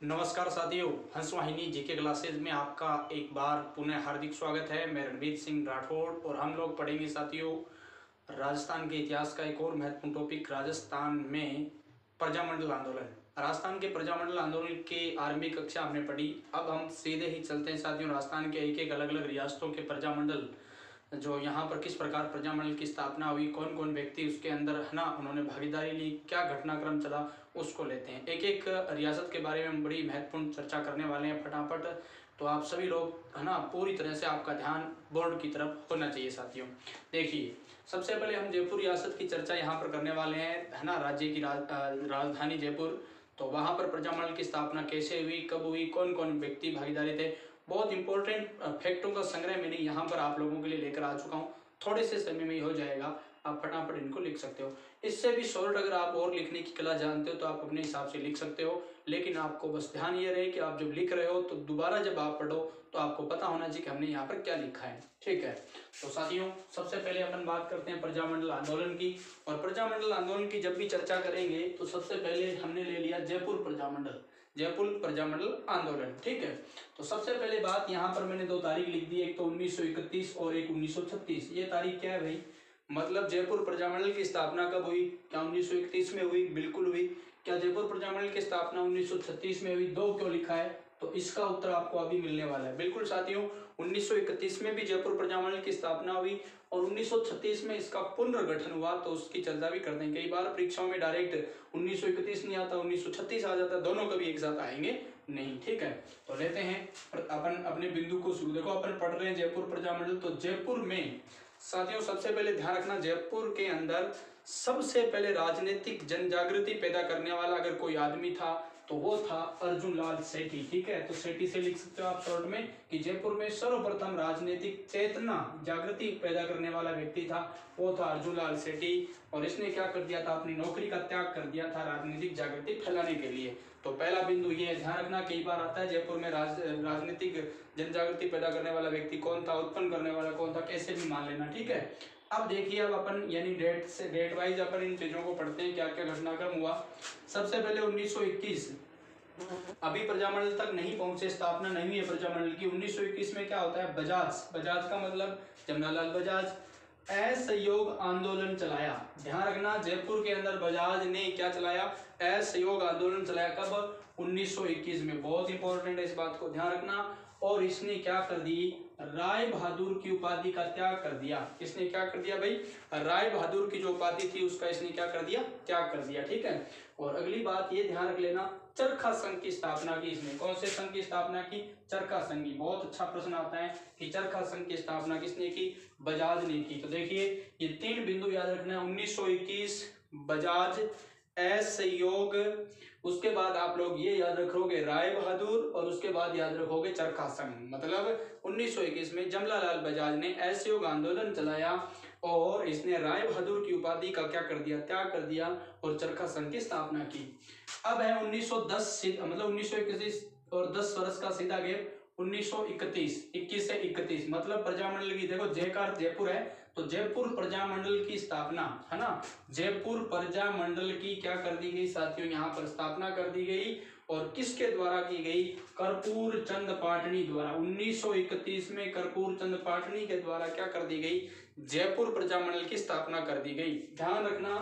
नमस्कार साथियों, हंस वाहिनी जीके क्लासेज में आपका एक बार पुनः हार्दिक स्वागत है। मैं रणवीर सिंह राठौड़ और हम लोग पढ़ेंगे साथियों राजस्थान के इतिहास का एक और महत्वपूर्ण टॉपिक, राजस्थान में प्रजामंडल आंदोलन। राजस्थान के प्रजामंडल आंदोलन की आरंभिक कक्षा हमने पढ़ी। अब हम सीधे ही चलते हैं साथियों राजस्थान के एक एक अलग अलग रियासतों के प्रजामंडल, जो यहाँ पर किस प्रकार प्रजामंडल की स्थापना हुई, कौन कौन व्यक्ति उसके अंदर है ना उन्होंने भागीदारी ली, क्या घटनाक्रम चला, उसको लेते हैं। एक एक रियासत के बारे में हम बड़ी महत्वपूर्ण चर्चा करने वाले हैं फटाफट। तो आप सभी लोग है ना पूरी तरह से आपका ध्यान बोर्ड की तरफ होना चाहिए साथियों। देखिए, सबसे पहले हम जयपुर रियासत की चर्चा यहाँ पर करने वाले हैं, है ना। राज्य की राजधानी जयपुर। तो वहाँ पर प्रजामंडल की स्थापना कैसे हुई, कब हुई, कौन कौन व्यक्ति भागीदारी थे, बहुत इंपॉर्टेंट फैक्टों का संग्रह मैंने यहाँ पर आप लोगों के लिए लेकर आ चुका हूँ। थोड़े से समय में ही हो जाएगा, आप फटाफट इनको लिख सकते हो। इससे भी शॉर्ट अगर आप और लिखने की कला जानते हो तो आप अपने हिसाब से लिख सकते हो, लेकिन आपको बस ध्यान ये रहे कि आप जब लिख रहे हो तो दोबारा जब आप पढ़ो तो आपको पता होना चाहिए कि हमने यहाँ पर क्या लिखा है। ठीक है, तो साथियों सबसे पहले अपन बात करते हैं प्रजामंडल आंदोलन की। और प्रजामंडल आंदोलन की जब भी चर्चा करेंगे तो सबसे पहले हमने ले लिया जयपुर प्रजामंडल, जयपुर प्रजामंडल आंदोलन। ठीक है, तो सबसे पहले बात यहाँ पर मैंने दो तारीख लिख दी, एक तो 1931 और एक 1936। ये तारीख क्या है भाई, मतलब जयपुर प्रजामंडल की स्थापना कब हुई? क्या 1931 में हुई? बिल्कुल हुई। क्या जयपुर प्रजामंडल की स्थापना 1936 में हुई? दो क्यों लिखा है? तो इसका उत्तर आपको अभी मिलने वाला है। बिल्कुल साथियों, 1931 में भी जयपुर प्रजामंडल की स्थापना हुई और 1936 में इसका पुनर्गठन हुआ, तो उसकी चर्चा भी कर देंगे। कई बार परीक्षाओं में डायरेक्ट 1931 नहीं आता, 1936 आ जाता, दोनों कभी एक साथ आएंगे नहीं। ठीक है, तो लेते हैं अपन अपने बिंदु को शुरू। देखो अपन पढ़ रहे हैं जयपुर प्रजामंडल। तो जयपुर में साथियों सबसे पहले ध्यान रखना, जयपुर के अंदर सबसे पहले राजनीतिक जन जागृति पैदा करने वाला अगर कोई आदमी था तो वो था अर्जुन लाल सेठी। ठीक है, तो सेठी से लिख सकते हो आप शॉर्ट में कि जयपुर में सर्वप्रथम राजनीतिक चेतना जागृति पैदा करने वाला व्यक्ति था, वो था अर्जुन लाल सेठी। और इसने क्या कर दिया था, अपनी नौकरी का त्याग कर दिया था राजनीतिक जागृति फैलाने के लिए। तो पहला बिंदु ये ध्यान रखना, कई बार आता है जयपुर में राजनीतिक जन जागृति पैदा करने वाला व्यक्ति कौन था, उत्पन्न करने वाला कौन था, कैसे भी मान लेना। ठीक है, अब देखिए, अब अपन यानी डेट वाइज अपन इन चीजों को पढ़ते हैं, क्या क्या घटनाक्रम हुआ। सबसे पहले 1921, अभी प्रजामंडल तक नहीं पहुंचे, स्थापना नहीं हुई है प्रजामंडल की। 1921 में क्या होता है, बजाज का मतलब जमनालाल बजाज असहयोग आंदोलन चलाया। ध्यान रखना, जयपुर के अंदर बजाज ने क्या चलाया, असहयोग आंदोलन चलाया। कब? 1921 में। बहुत इंपॉर्टेंट है, इस बात को ध्यान रखना। और इसने क्या कर दी, राय बहादुर की उपाधि का त्याग कर दिया। इसने क्या कर दिया भाई, राय बहादुर की जो उपाधि थी उसका इसने क्या कर दिया, त्याग कर दिया। ठीक है, और अगली बात ये ध्यान रख लेना, चरखा संघ की स्थापना की इसने। कौन से संघ की स्थापना की? चरखा संघ की। बहुत अच्छा प्रश्न आता है कि चरखा संघ की स्थापना किसने की? बजाज ने की। तो देखिए, ये तीन बिंदु याद रखना है, 1921 बजाज, असहयोग, उसके बाद आप लोग ये याद रखोगे राय बहादुर, और उसके बाद याद रखोगे चरखा संघ। मतलब 1921 में जमनालाल बजाज ने असहयोग आंदोलन चलाया और इसने राय बहादुर की उपाधि का क्या कर दिया, त्याग कर दिया, और चरखा संघ की स्थापना की। अब है 1910, मतलब 1921 और 10 वर्ष का सीधा गैप 1931, 21 से 31, मतलब प्रजामंडल की, देखो जयकार जयपुर है तो जयपुर प्रजामंडल की स्थापना, है ना, जयपुर प्रजामंडल की क्या कर दी गई साथियों, यहाँ पर स्थापना कर दी गई। और किसके द्वारा की गई? कर्पूर चंद पाटनी द्वारा। 1931 में कर्पूर चंद पाटनी के द्वारा क्या कर दी गई, जयपुर प्रजामंडल की स्थापना कर दी गई। ध्यान रखना,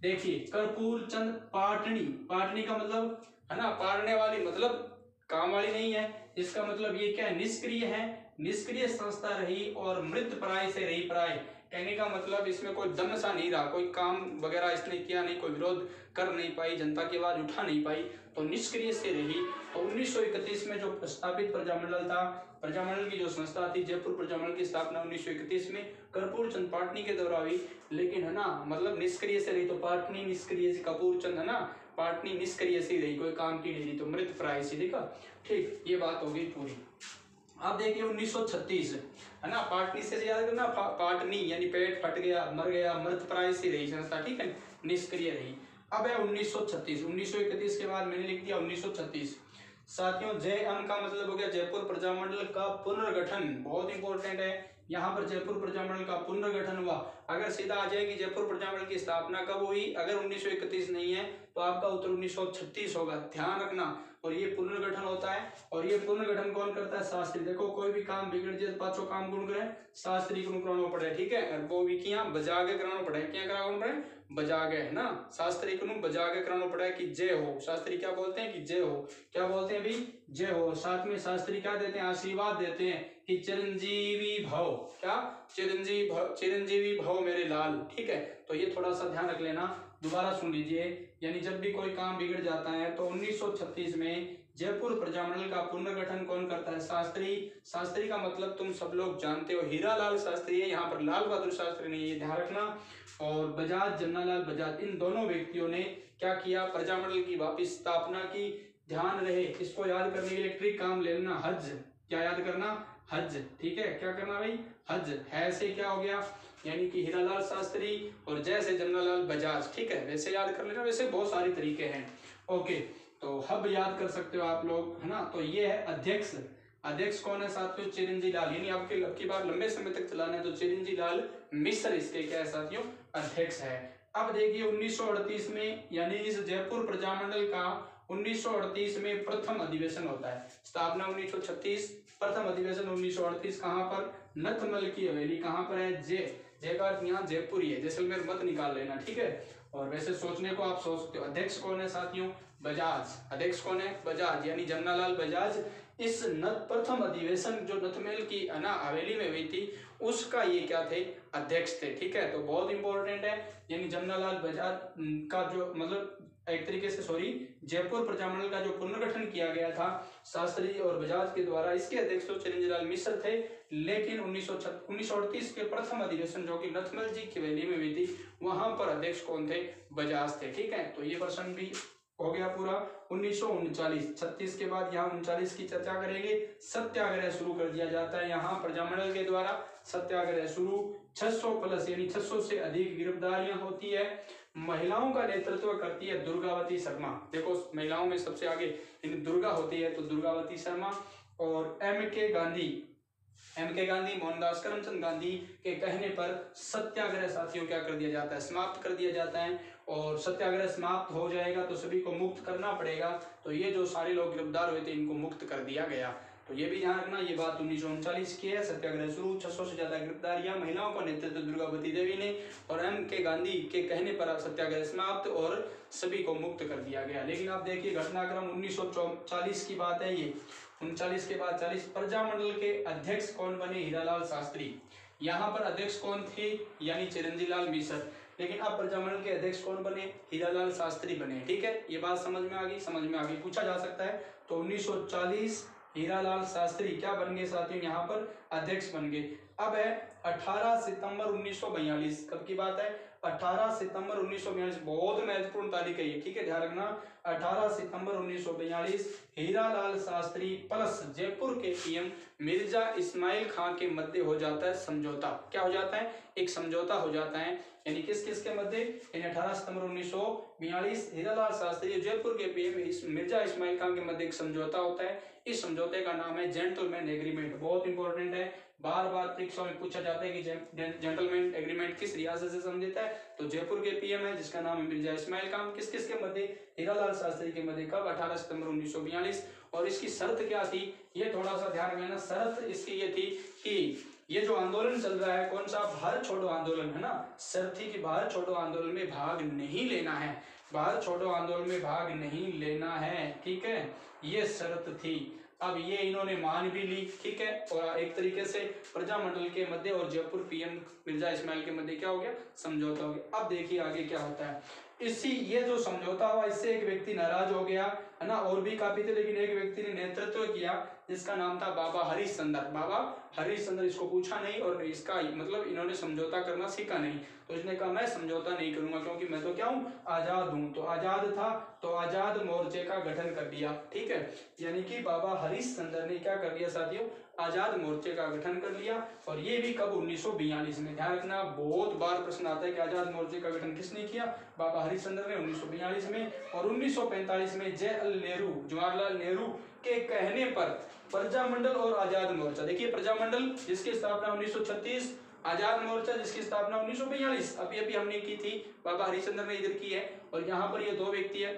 देखिए कर्पूर चंद पाटनी, पाटनी का मतलब है ना पाड़ने वाली, मतलब काम वाली नहीं है। इसका मतलब ये क्या है, निष्क्रिय है, निष्क्रिय संस्था रही और मृत प्राय से रही प्राय। कहने का मतलब इसमें कोई दम सा नहीं रहा, कोई काम वगैरह इसने किया नहीं, कोई विरोध कर नहीं पाई, जनता की आवाज उठा नहीं पाई, तो निष्क्रिय से रही। तो 1931 में जो प्रस्तावित प्रजामंडल था, प्रजामंडल की जो संस्था थी, जयपुर प्रजामंडल की स्थापना 1931 में कर्पूर चंद पाटनी के द्वारा हुई। लेकिन है ना, मतलब निष्क्रिय से रही, तो पाटनी निष्क्रिय से, कपूर चंद है ना, पाटनी निष्क्रिय से रही, कोई काम की नहीं रही, तो मृत प्राय से। देखा, ठीक, ये बात हो गई पूरी। अब देखिए 1936, है ना, पाटनी से याद करना, पाटनी यानी पेट फट गया, मर गया, मृत प्राय से रही संस्था। ठीक है, निष्क्रिय रही। अब है 1936, 1931 के बाद मैंने लिख दिया 1936। साथियों, जय अन का मतलब हो गया जयपुर प्रजामंडल का पुनर्गठन। बहुत इंपॉर्टेंट है, यहाँ पर जयपुर प्रजामंडल का पुनर्गठन हुआ। अगर सीधा आ जाए कि जयपुर प्रजामंडल की स्थापना कब हुई, अगर 1931 नहीं है तो आपका उत्तर 1936 होगा। ध्यान रखना, और ये पुनर्गठन होता है। और ये पुनर्गठन कौन करता है? शास्त्री। देखो कोई भी काम बिगड़ जाए पांचों काम कौन करे? शास्त्री को कराना पड़े, ठीक है। वो भी किया बजा के कराना पड़े, क्या कराना पड़े? बजा के, है ना। शास्त्री को बजा के कराना पड़े कि जय हो। शास्त्री क्या बोलते हैं? कि जय हो। क्या बोलते हैं भाई? जय हो। साथ में शास्त्री क्या देते हैं? आशीर्वाद देते हैं कि चिरंजीवी भव। क्या? चिरंजीवी भव मेरे लाल, ठीक है। तो ये थोड़ा सा ध्यान रख लेना, दोबारा सुन लीजिए। यानी जब भी कोई काम बिगड़ जाता है तो 1936 में जयपुर प्रजामंडल का पुनर्गठन कौन करता है? शास्त्री। शास्त्री का मतलब तुम सब लोग जानते हो, हीरालाल शास्त्री है, यहाँ पर लाल बहादुर शास्त्री नहीं, ये ध्यान रखना। और बजाज, जमनालाल बजाज, इन दोनों व्यक्तियों ने क्या किया? प्रजामंडल की वापिस स्थापना की। ध्यान रहे, इसको याद करने के लिए ट्रिक काम ले लेना, हज। क्या याद करना? हज, ठीक है। क्या करना भाई? हज। है से क्या हो गया? यानी कि हीरालाल शास्त्री और जैसे जमनालाल बजाज, ठीक है। वैसे याद कर लेना, वैसे बहुत सारे तरीके हैं। ओके, तो हब याद कर सकते हो आप लोग, है ना। तो ये है अध्यक्ष। अध्यक्ष कौन है साथियों? चिरंजी लाल। यानी आपके अब की बार लंबे समय तक चलाना है तो चिरंजी लाल मिश्र इसके क्या है साथियों? अध्यक्ष है। अब देखिए 1938 में, यानी इस जयपुर प्रजामंडल का 1938 में प्रथम अधिवेशन होता है। स्थापना 1936, प्रथम अधिवेशन 1938। कहां पर? नथमल की हवेली। कहां पर है? जय का अर्थ यहाँ जयपुर ही है, जैसलमेर मत निकाल लेना, ठीक है। और वैसे सोचने को आप सोच सकते हो। अध्यक्ष कौन है साथियों? बजाज। अध्यक्ष कौन है? बजाज, यानी जमनालाल बजाज। इस प्रथम अधिवेशन जो नथमेल की हवेली में हुई थी, उसका ये क्या थे? अध्यक्ष थे, ठीक है। तो बहुत इंपॉर्टेंट है। यानी जमनालाल बजाज का जो मतलब एक तरीके से जयपुर प्रजामंडल का जो पुनर्गठन किया गया था शास्त्री और बजाज के द्वारा, इसके अध्यक्ष तो चिरंजीलाल मिश्र थे। लेकिन 1938 के प्रथम अधिवेशन जो कि नथमल जी की हवेली में हुई थी, वहां पर अध्यक्ष कौन थे? बजाज थे, ठीक है। तो ये प्रश्न भी हो गया पूरा। 1939, 36 के बाद यहाँ 39 की चर्चा करेंगे। सत्याग्रह शुरू कर दिया जाता है यहाँ प्रजामंडल के द्वारा। सत्याग्रह शुरू, 600 प्लस यानी 600 से अधिक गिरफ्तारियां होती है। महिलाओं का नेतृत्व करती है दुर्गावती शर्मा। देखो महिलाओं में सबसे आगे दुर्गा होती है, तो दुर्गावती शर्मा। और एम के गांधी, मोहनदास करमचंद गांधी के कहने पर सत्याग्रह साथियों क्या कर दिया जाता है? समाप्त कर दिया जाता है। और सत्याग्रह समाप्त हो जाएगा तो सभी को मुक्त करना पड़ेगा। तो ये जो सारे लोग गिरफ्तार हुए थे, इनको मुक्त कर दिया गया। तो ये भी ध्यान रखना, ये बात 1939 की है। सत्याग्रह शुरू, 600 से ज्यादा गिरफ्तारियां, महिलाओं का नेतृत्व दुर्गावती देवी ने, और एम के गांधी के कहने पर सत्याग्रह समाप्त और सभी को मुक्त कर दिया गया। लेकिन आप देखिए घटनाक्रम 1940 की बात है ये। 39 के बाद 40, प्रजामंडल के अध्यक्ष कौन बने? हीरालाल शास्त्री। यहाँ पर अध्यक्ष कौन थे? यानी चिरंजीलाल मिश्र। लेकिन अब प्रजामंडल के अध्यक्ष कौन बने? हीरालाल शास्त्री बने, ठीक है। ये बात समझ में आ गई? समझ में आ गई, पूछा जा सकता है। तो 1940 हीरालाल शास्त्री क्या बन गए साथियों? यहाँ पर अध्यक्ष बन गए। अब है 18 सितंबर 1942, कब की बात है? 18 सितंबर 1942, बहुत महत्वपूर्ण तारीख है ये, ठीक है, ध्यान रखना। 18 सितंबर 1942 हीरालाल शास्त्री प्लस जयपुर के पीएम मिर्जा इस्माइल खां के मध्य हो जाता है समझौता। क्या हो जाता है? एक समझौता हो जाता है। यानी किस किस के मध्य? 18 सितंबर 1942 हीरालाल शास्त्री और जयपुर के पीएम मिर्जा इस्माइल खां के मध्य एक समझौता होता है। इस समझौते का नाम है जेंटलमैन एग्रीमेंट। बहुत इंपॉर्टेंट है, बार बार परीक्षा में पूछा जाता है कि जेंटलमैन एग्रीमेंट किस रियासत से समझौता है? तो जयपुर के पीएम है जिसका नाम है मिर्जा इस्माइल खान। किस किस के मध्य? हीरालाल शास्त्री के मध्य। कब? 18 सितंबर 1942। और इसकी शर्त क्या थी? ये थोड़ा सा ध्यान रखना। शर्त इसकी ये थी कि ये जो आंदोलन चल रहा है, कौन सा? भारत छोड़ो आंदोलन, है ना। शर्त थी कि भारत छोड़ो आंदोलन में भाग नहीं लेना है, भारत छोड़ो आंदोलन में भाग नहीं लेना है, ठीक है, ये शर्त थी। अब ये इन्होंने मान भी ली, ठीक है। और एक तरीके से प्रजामंडल के मध्य और जयपुर पीएम मिर्जा इस्माइल के मध्य क्या हो गया? समझौता हो गया। अब देखिए आगे क्या होता है। ये जो समझौता हुआ, इससे एक व्यक्ति नाराज हो गया, है ना। और भी काफी थे, लेकिन एक व्यक्ति ने नेतृत्व किया जिसका नाम था बाबा हरिश्चंद्र। बाबा हरिश्चंद्र, इसको पूछा नहीं और इसका मतलब इन्होंने समझौता करना सीखा नहीं। तो इसने कहा मैं समझौता नहीं करूंगा क्योंकि मैं तो क्या हूँ? आजाद हूँ। तो आजाद था, तो आजाद मोर्चे का गठन कर दिया, ठीक है। यानी कि बाबा हरिश्चंद्र ने क्या कर दिया साथियों? आजाद मोर्चे का गठन कर लिया। और ये भी कब? 1942 में। ध्यान रखना, बहुत बार प्रश्न आता है कि आजाद मोर्चे का गठन किसने किया? बाबा हरिश्चंद्र ने 1942 में। और 1945 में जवाहरलाल नेहरू के कहने पर प्रजामंडल और आजाद मोर्चा, देखिए प्रजामंडल जिसकी स्थापना 1936, आजाद मोर्चा जिसकी स्थापना 1942 अभी हमने की थी, बाबा हरिश्चंद्र ने इधर की है। और यहाँ पर ये दो व्यक्ति है,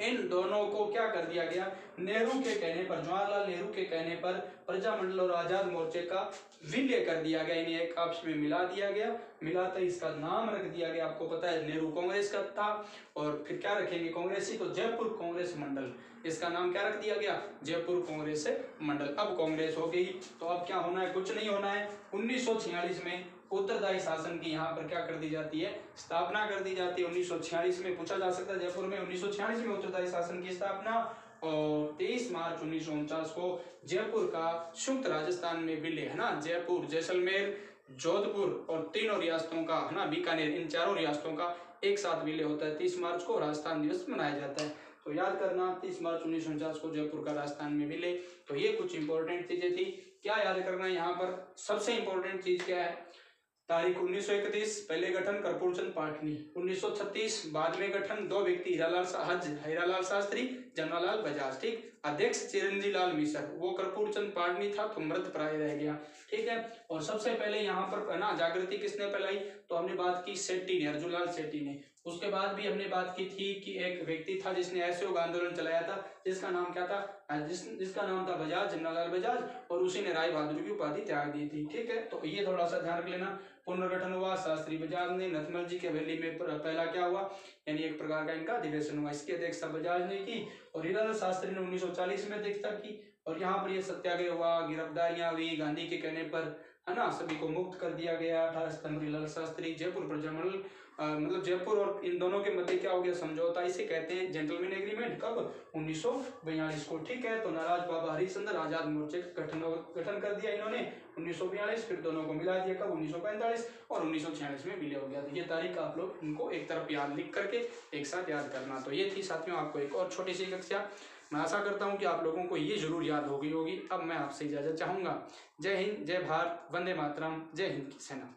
इन दोनों को क्या कर दिया गया, नेहरू के कहने पर, जवाहरलाल नेहरू के कहने पर प्रजामंडल और आजाद मोर्चे का विलय कर दिया गया, इन्हें एक आपस में मिला दिया गया। मिलाते ही इसका नाम रख दिया गया, आपको पता है नेहरू कांग्रेस का था, और फिर क्या रखेंगे कांग्रेसी, तो जयपुर कांग्रेस मंडल, इसका नाम क्या रख दिया गया, जयपुर कांग्रेस मंडल। अब कांग्रेस हो गई, तो अब क्या होना है, कुछ नहीं होना है। 1946 में उत्तरदायी शासन की यहाँ पर क्या कर दी जाती है, स्थापना कर दी जाती है। 1946 में पूछा जा सकता है, जयपुर में 1946 में उत्तरदायी शासन की स्थापना, और 23 मार्च 1949 को जयपुर का संयुक्त राजस्थान में विलय, है ना, जयपुर, जैसलमेर, जोधपुर और तीनों रियासतों का, है ना, बीकानेर, इन चारों रियासतों का एक साथ विलय होता है। 30 मार्च को राजस्थान दिवस मनाया जाता है, तो याद करना 30 मार्च 1949 को जयपुर का राजस्थान में विलय। तो ये कुछ इंपॉर्टेंट चीजें थी। क्या याद करना है यहाँ पर, सबसे इंपॉर्टेंट चीज क्या है, तारीख 1931 पहले गठन कर्पूरचंद पाटनी, 1936 बाद में गठन, 2 व्यक्ति हीरालाल शास्त्री, जमनालाल बजाज, ठीक, अध्यक्ष चिरंजी लाल मिश्र, वो कर्पूरचंद पाटनी था तो मृत प्राय रह गया, ठीक है। और सबसे पहले यहाँ पर ना जागृति किसने फैलाई, तो हमने बात की शेट्टी ने, अर्जुनलाल शेट्टी ने। उसके बाद भी हमने बात की थी कि एक व्यक्ति था जिसने असहयोग आंदोलन चलाया था, जिसका नाम क्या था, जिसका नाम था बजाज, जमनालाल बजाज, और उसी ने राय बहादुर की उपाधि त्याग दी थी, ठीक है। तो ये थोड़ा सा ध्यान रख लेना। पुनर्गठन हुआ, शास्त्री बजाज ने, नथमल जी के हवेली में पहला क्या हुआ, यानी एक प्रकार का इनका अधिवेशन हुआ, इसकी अध्यक्षता बजाज ने की, और हीरालाल शास्त्री ने 1940 में अध्यक्षता की। और यहाँ पर ये सत्याग्रह हुआ, गिरफ्तारियां हुई, गांधी के कहने पर, है ना, सभी को मुक्त कर दिया गया। 18 सितंबर हीरालाल शास्त्री, जयपुर प्रजामंडल, मतलब जयपुर और इन दोनों के मध्य क्या हो गया, समझौता, इसे कहते हैं जेंटलमैन एग्रीमेंट, कब, 1942 को, ठीक है। तो नाराज बाबा हरिश्चंद्र, आजाद मोर्चे का गठन कर दिया इन्होंने 1942, फिर दोनों को मिला दिया कब, 1945, और 1946 में विलय हो गया। तो ये तारीख आप लोग इनको एक तरफ याद लिख करके एक साथ याद करना। तो ये थी साथियों आपको एक और छोटी सी कक्षा। मैं आशा करता हूँ कि आप लोगों को ये जरूर याद हो गई होगी। अब मैं आपसे इजाजत चाहूंगा। जय हिंद, जय भारत, वंदे मातरम, जय हिंद की सेना।